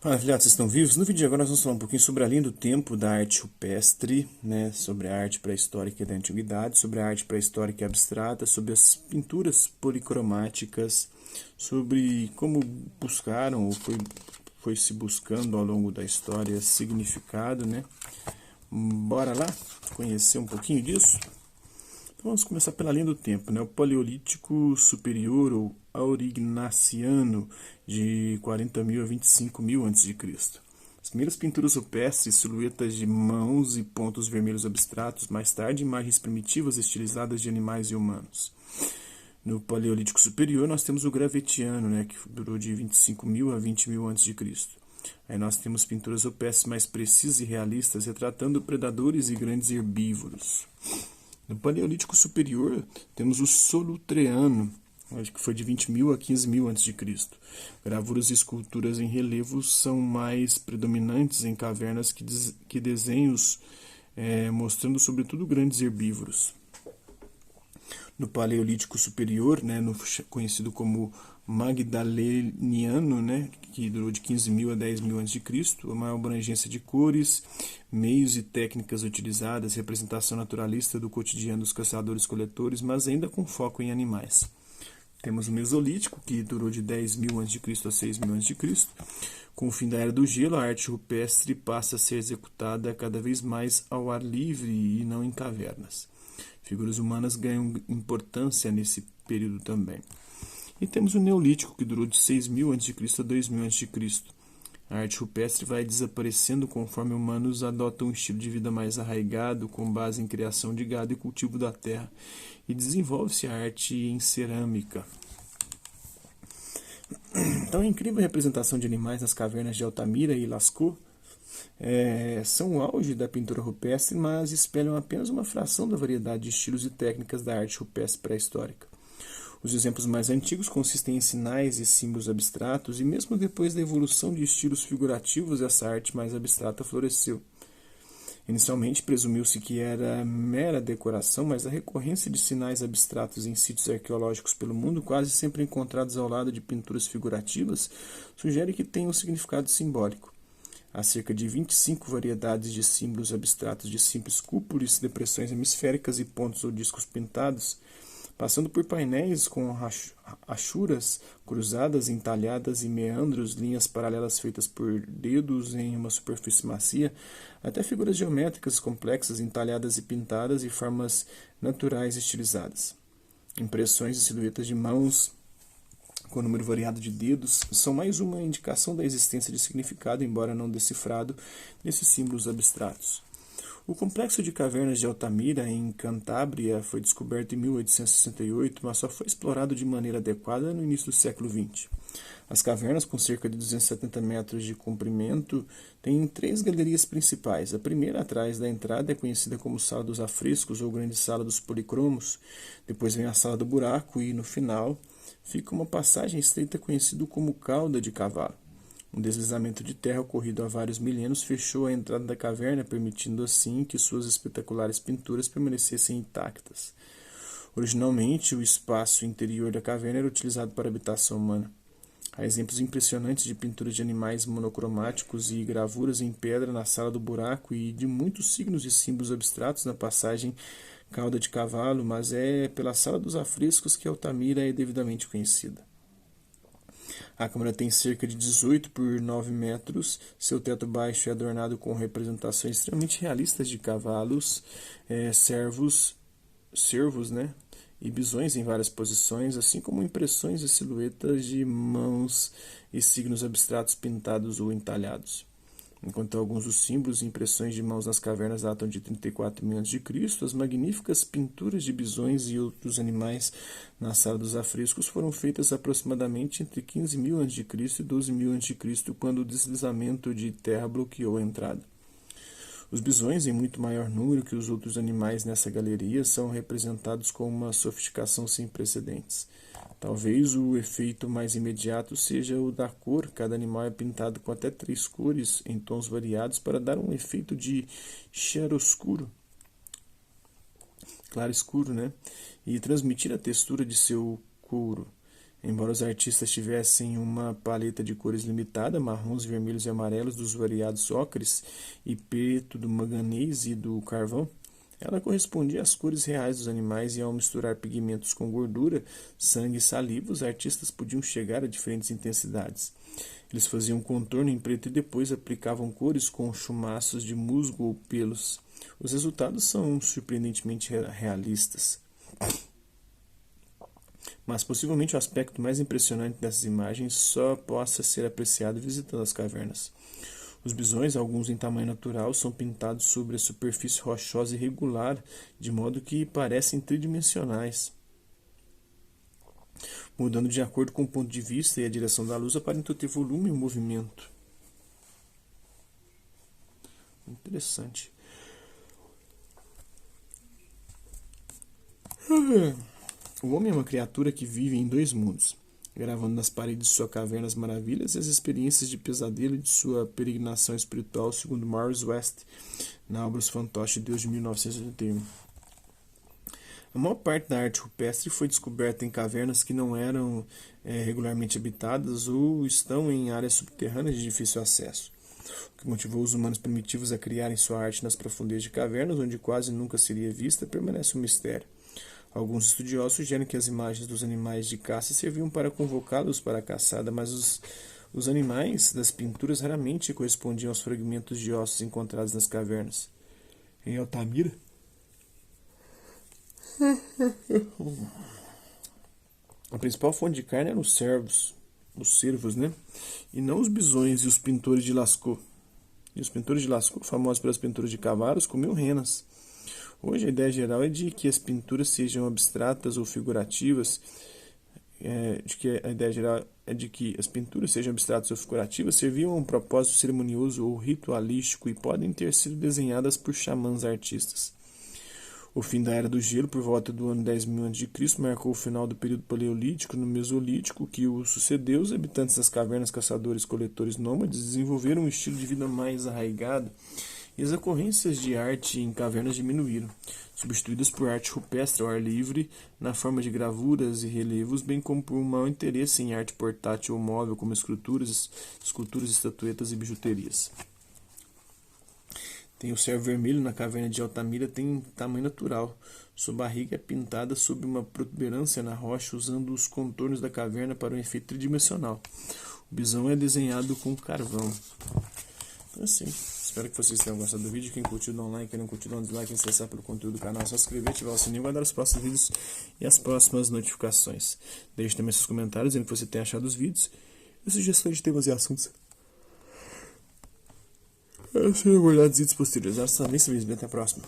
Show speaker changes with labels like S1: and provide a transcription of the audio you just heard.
S1: Fala, filhotes, vocês estão vivos? No vídeo de agora nós vamos falar um pouquinho sobre a linha do tempo da arte rupestre, né? Sobre a arte pré-histórica da antiguidade, sobre a arte pré-histórica abstrata, sobre as pinturas policromáticas, sobre como buscaram ou foi se buscando ao longo da história significado, né? Bora lá conhecer um pouquinho disso? Então vamos começar pela linha do tempo, né? O Paleolítico Superior ou Aurignaciano, de 40.000 a 25.000 a.C. As primeiras pinturas rupestres, silhuetas de mãos e pontos vermelhos abstratos, mais tarde imagens primitivas estilizadas de animais e humanos. No Paleolítico Superior nós temos o Gravetiano, né, que durou de 25.000 a 20.000 a.C. Aí nós temos pinturas rupestres mais precisas e realistas, retratando predadores e grandes herbívoros. No Paleolítico Superior, temos o Solutreano, acho que foi de 20.000 a 15.000 a.C. Gravuras e esculturas em relevo são mais predominantes em cavernas que desenhos mostrando sobretudo grandes herbívoros. No Paleolítico Superior, né, conhecido como Magdaleniano, né, que durou de 15.000 a 10.000 a.C., a maior abrangência de cores, meios e técnicas utilizadas, representação naturalista do cotidiano dos caçadores-coletores, mas ainda com foco em animais. Temos o Mesolítico, que durou de 10.000 a.C. a 6.000 a.C. Com o fim da Era do Gelo, a arte rupestre passa a ser executada cada vez mais ao ar livre e não em cavernas. Figuras humanas ganham importância nesse período também. E temos o Neolítico, que durou de 6.000 a.C. a 2.000 a.C. A arte rupestre vai desaparecendo conforme humanos adotam um estilo de vida mais arraigado, com base em criação de gado e cultivo da terra, e desenvolve-se a arte em cerâmica. Então, a incrível representação de animais nas cavernas de Altamira e Lascaux são o auge da pintura rupestre, mas espelham apenas uma fração da variedade de estilos e técnicas da arte rupestre pré-histórica. Os exemplos mais antigos consistem em sinais e símbolos abstratos, e mesmo depois da evolução de estilos figurativos, essa arte mais abstrata floresceu. Inicialmente presumiu-se que era mera decoração, mas a recorrência de sinais abstratos em sítios arqueológicos pelo mundo, quase sempre encontrados ao lado de pinturas figurativas, sugere que tem um significado simbólico. Há cerca de 25 variedades de símbolos abstratos, de simples cúpulas, depressões hemisféricas e pontos ou discos pintados, passando por painéis com rachuras cruzadas, entalhadas e meandros, linhas paralelas feitas por dedos em uma superfície macia, até figuras geométricas complexas, entalhadas e pintadas e formas naturais estilizadas. Impressões e silhuetas de mãos com número variado de dedos são mais uma indicação da existência de significado, embora não decifrado, nesses símbolos abstratos. O complexo de cavernas de Altamira, em Cantábria, foi descoberto em 1868, mas só foi explorado de maneira adequada no início do século XX. As cavernas, com cerca de 270 metros de comprimento, têm três galerias principais. A primeira, atrás da entrada, é conhecida como Sala dos Afrescos ou Grande Sala dos Policromos. Depois vem a Sala do Buraco e, no final, fica uma passagem estreita conhecida como Cauda de Cavalo. Um deslizamento de terra ocorrido há vários milênios fechou a entrada da caverna, permitindo assim que suas espetaculares pinturas permanecessem intactas. Originalmente, o espaço interior da caverna era utilizado para habitação humana. Há exemplos impressionantes de pinturas de animais monocromáticos e gravuras em pedra na Sala do Buraco e de muitos signos e símbolos abstratos na passagem Cauda de Cavalo, mas é pela Sala dos Afrescos que Altamira é devidamente conhecida. A câmara tem cerca de 18 por 9 metros. Seu teto baixo é adornado com representações extremamente realistas de cavalos, cervos, né, e bisões em várias posições, assim como impressões e silhuetas de mãos e signos abstratos pintados ou entalhados. Enquanto alguns dos símbolos e impressões de mãos nas cavernas datam de 34.000 a.C., as magníficas pinturas de bisões e outros animais na Sala dos Afrescos foram feitas aproximadamente entre 15.000 a.C. e 12.000 a.C., quando o deslizamento de terra bloqueou a entrada. Os bisões, em muito maior número que os outros animais nessa galeria, são representados com uma sofisticação sem precedentes. Talvez o efeito mais imediato seja o da cor. Cada animal é pintado com até 3 cores em tons variados para dar um efeito de chiaroscuro, claro escuro, né? E transmitir a textura de seu couro. Embora os artistas tivessem uma paleta de cores limitada, marrons, vermelhos e amarelos dos variados ocres e preto do manganês e do carvão, ela correspondia às cores reais dos animais e ao misturar pigmentos com gordura, sangue e saliva, os artistas podiam chegar a diferentes intensidades. Eles faziam contorno em preto e depois aplicavam cores com chumaços de musgo ou pelos. Os resultados são surpreendentemente realistas. Mas possivelmente o aspecto mais impressionante dessas imagens só possa ser apreciado visitando as cavernas. Os bisões, alguns em tamanho natural, são pintados sobre a superfície rochosa irregular, de modo que parecem tridimensionais. Mudando de acordo com o ponto de vista e a direção da luz, aparentam ter volume e movimento. Interessante. O homem é uma criatura que vive em dois mundos, gravando nas paredes de sua caverna as maravilhas e as experiências de pesadelo de sua peregrinação espiritual, segundo Morris West, na obra Os Fantoches de Deus de 1981. A maior parte da arte rupestre foi descoberta em cavernas que não eram regularmente habitadas ou estão em áreas subterrâneas de difícil acesso. O que motivou os humanos primitivos a criarem sua arte nas profundezas de cavernas, onde quase nunca seria vista, permanece um mistério. Alguns estudiosos sugerem que as imagens dos animais de caça serviam para convocá-los para a caçada, mas os animais das pinturas raramente correspondiam aos fragmentos de ossos encontrados nas cavernas. Em Altamira, a principal fonte de carne eram os cervos, né? E não os bisões e os pintores de Lascaux. E os pintores de Lascaux, famosos pelas pinturas de cavalos, comiam renas. Hoje a ideia geral é de que as pinturas sejam abstratas ou figurativas, serviam a um propósito cerimonioso ou ritualístico e podem ter sido desenhadas por xamãs artistas. O fim da Era do Gelo, por volta do ano 10.000 a.C., marcou o final do período paleolítico. No Mesolítico, que o sucedeu, os habitantes das cavernas, caçadores, coletores nômades, desenvolveram um estilo de vida mais arraigado e as ocorrências de arte em cavernas diminuíram, substituídas por arte rupestre ao ar livre, na forma de gravuras e relevos, bem como por um maior interesse em arte portátil ou móvel, como esculturas, estatuetas e bijuterias. Tem o cervo vermelho na caverna de Altamira, tem tamanho natural. Sua barriga é pintada sob uma protuberância na rocha, usando os contornos da caverna para um efeito tridimensional. O bisão é desenhado com carvão. Então, assim, espero que vocês tenham gostado do vídeo. Quem curtiu, dá um like. Quem não curtiu, dá um dislike. Quem se interessar pelo conteúdo do canal, é só se inscrever, ativar o sininho, guardar os próximos vídeos e as próximas notificações. Deixe também seus comentários dizendo o que você tem achado dos vídeos e sugestões de temas e assuntos. Serão abordados em vídeos posteriores. Até a próxima.